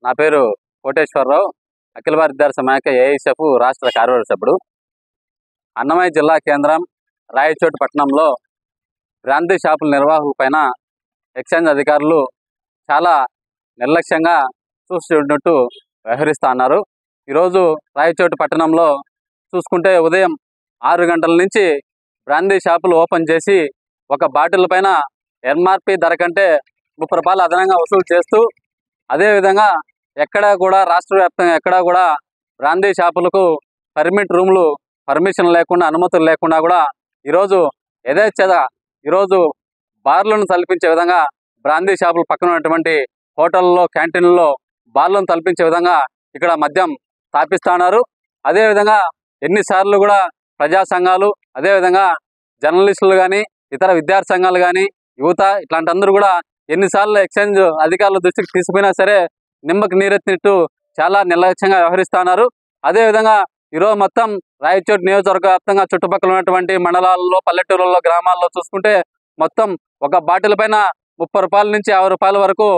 నా పేరు కోటేశ్వరరావు, అఖిల భారత విద్యార్థి సమాఖ్య ఏఐఎస్ఎఫ్ రాష్ట్ర కార్యవర్గ సభ్యుడు. అన్నమయ్య జిల్లా కేంద్రం రాయచోటి పట్టణంలో బ్రాందీ షాపుల నిర్వాహకులపైన ఎక్సైజ్ అధికారులు చాలా నిర్లక్ష్యంగా చూస్తున్నట్టు వ్యవహరిస్తూ ఉన్నారు. ఈరోజు రాయచోటి పట్టణంలో చూసుకుంటే ఉదయం 6 గంటల నుంచి బ్రాందీ షాపులు ఓపెన్ చేసి ఒక బాటిల్ పైన ఎంఆర్పి ధర కంటే 30 రూపాయలు అదనంగా వసూలు చేస్తూ, అదేవిధంగా ఎక్కడా కూడా రాష్ట్ర వ్యాప్తంగా ఎక్కడా కూడా బ్రాందీ షాపులకు పర్మిషన్ లేకుండా, అనుమతులు లేకుండా కూడా ఈరోజు యథేచ్ఛగా ఈరోజు బార్లను తలపించే విధంగా బ్రాందీ షాపులు పక్కన ఉన్నటువంటి హోటల్లో, క్యాంటీన్లలో బార్లను తలపించే విధంగా ఇక్కడ మద్యం స్థాపిస్తున్నారు. అదేవిధంగా ఎన్నిసార్లు కూడా ప్రజా సంఘాలు, అదేవిధంగా జర్నలిస్టులు కానీ, ఇతర విద్యార్థి సంఘాలు కానీ, యువత ఇట్లాంటి అందరూ కూడా ఎన్నిసార్లు ఎక్సైజ్ అధికారుల దృష్టికి తీసుకుపోయినా సరే నిమ్మకి నీరెత్తినట్టు చాలా నిర్లక్ష్యంగా వ్యవహరిస్తున్నారు. అదేవిధంగా ఈరోజు మొత్తం రాయచోటి నియోజకవర్గ వ్యాప్తంగా చుట్టుపక్కల ఉన్నటువంటి మండలాల్లో, పల్లెటూరుల్లో, గ్రామాల్లో చూసుకుంటే మొత్తం ఒక బాటిల్ పైన 30 రూపాయల నుంచి 50 రూపాయల వరకు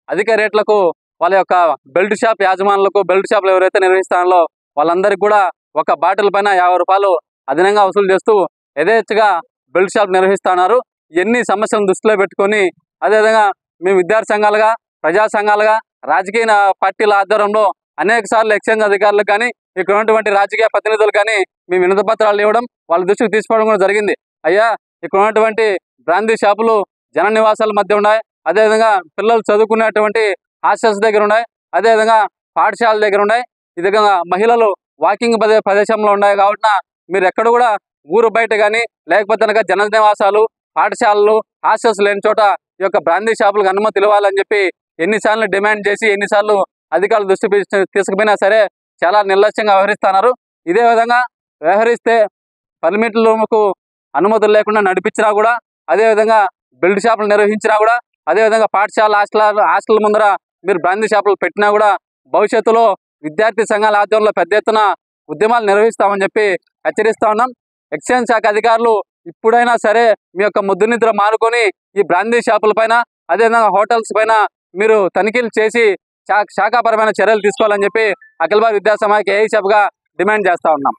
అధిక రేట్లకు వాళ్ళ యొక్క బెల్ట్ షాప్ యాజమానులకు, బెల్ట్ షాపులు ఎవరైతే నిర్వహిస్తారో వాళ్ళందరికీ కూడా ఒక బాటిల్ పైన 50 రూపాయలు అదనంగా వసూలు చేస్తూ యథేచ్ఛగా బెల్ట్ షాప్ నిర్వహిస్తున్నారు. ఎన్ని సమస్యలను దృష్టిలో పెట్టుకొని, అదేవిధంగా మేము విద్యార్థి సంఘాలుగా, ప్రజా సంఘాలుగా, రాజకీయ పార్టీల ఆధ్వర్యంలో అనేక సార్లు ఎక్సైజ్ అధికారులకు కానీ, ఇక్కడ ఉన్నటువంటి రాజకీయ ప్రతినిధులు కానీ మేము వినతి పత్రాలు ఇవ్వడం, వాళ్ళ దృష్టికి తీసుకోవడం కూడా జరిగింది. అయ్యా, ఇక్కడ ఉన్నటువంటి బ్రాందీ షాపులు జన నివాసాల మధ్య ఉన్నాయి, అదేవిధంగా పిల్లలు చదువుకునేటువంటి హాస్టల్స్ దగ్గర ఉన్నాయి, అదేవిధంగా పాఠశాల దగ్గర ఉన్నాయి, ఈ విధంగా మహిళలు వాకింగ్ ప్రదేశంలో ఉన్నాయి. కాబట్టి మీరు ఎక్కడ కూడా ఊరు బయట కానీ, లేకపోతే కనుక జన నివాసాలు, పాఠశాలలు, హాస్టల్స్ లేని చోట ఈ యొక్క బ్రాందీ షాపులకు అనుమతి ఇవ్వాలని చెప్పి ఎన్నిసార్లు డిమాండ్ చేసి, ఎన్నిసార్లు అధికారులు దృష్టి తీసుకుపోయినా సరే చాలా నిర్లక్ష్యంగా వ్యవహరిస్తున్నారు. ఇదే విధంగా వ్యవహరిస్తే పర్మిట్లకు అనుమతులు లేకుండా నడిపించినా కూడా, అదేవిధంగా బెల్ట్ షాపులు నిర్వహించినా కూడా, అదేవిధంగా పాఠశాల హాస్టల్ ముందర మీరు బ్రాందీ షాపులు పెట్టినా కూడా భవిష్యత్తులో విద్యార్థి సంఘాల ఆధ్వర్యంలో పెద్ద ఎత్తున ఉద్యమాలు నిర్వహిస్తామని చెప్పి హెచ్చరిస్తా ఉన్నాం. ఎక్సైజ్ శాఖ అధికారులు ఇప్పుడైనా సరే మీ యొక్క ముద్దు నిద్ర మానుకొని ఈ బ్రాందీ షాపుల పైన, అదేవిధంగా హోటల్స్ పైన మీరు తనిఖీలు చేసి శాఖాపరమైన చర్యలు తీసుకోవాలని చెప్పి అఖిల భారత విద్యార్థి సమాఖ్య ఏఐఎస్ఎఫ్గా డిమాండ్ చేస్తా ఉన్నాం.